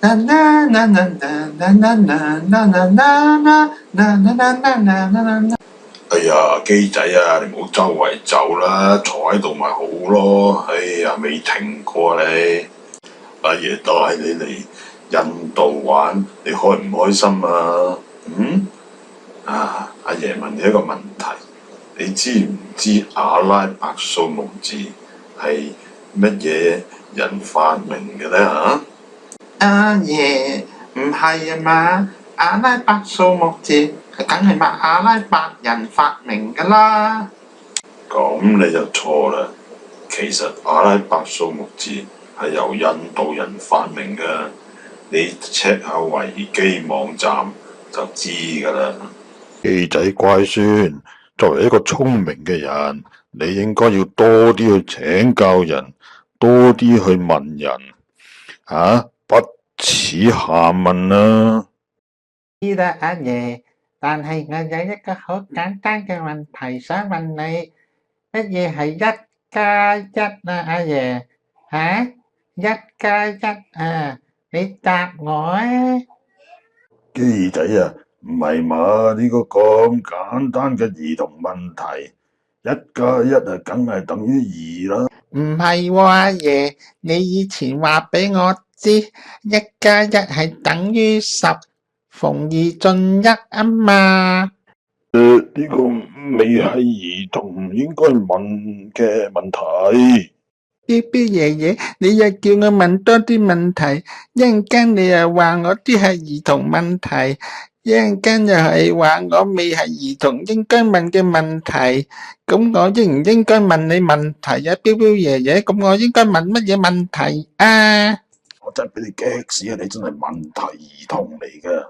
哎呀，機仔啊，你唔好周圍走啦，坐喺度咪好咯。哎呀，未停過你，阿爺帶你嚟印度玩，你開唔開心啊？阿爺問你一個問題，你知唔知阿拉伯數目字係乜嘢人發明嘅呢？阿爺唔係啊嘛，阿拉伯數目字梗係咪阿拉伯人發明㗎啦？咁你就錯啦，其實阿拉伯數目字係由印度人發明嘅，你 check 下維基網站就知㗎啦。機仔乖孫，作為一個聰明嘅人，你應該要多啲去請教人，多啲去問人，不恥下問啦。知啦，阿爺，但係我有一個好簡單嘅問題想問你，乜嘢係1+1啊，阿爺？1+1啊，你答我啊！機仔啊，唔係嘛？呢個咁簡單嘅兒童問題，1+1啊，梗係等於2啦。唔係喎，阿爺，你以前話俾我知1+1係等於10，逢二進一啊嘛。呢個未係兒童應該問嘅問題。彪彪爺爺，你又叫我問多啲問題，一陣間你又話我啲係兒童問題，一陣間又係話我未係兒童應該問嘅問題，咁我應唔應該問你問題啊？彪彪爺爺，咁我應該問乜嘢問題啊？我真係俾你激死啊！你真係問題兒童嚟㗎。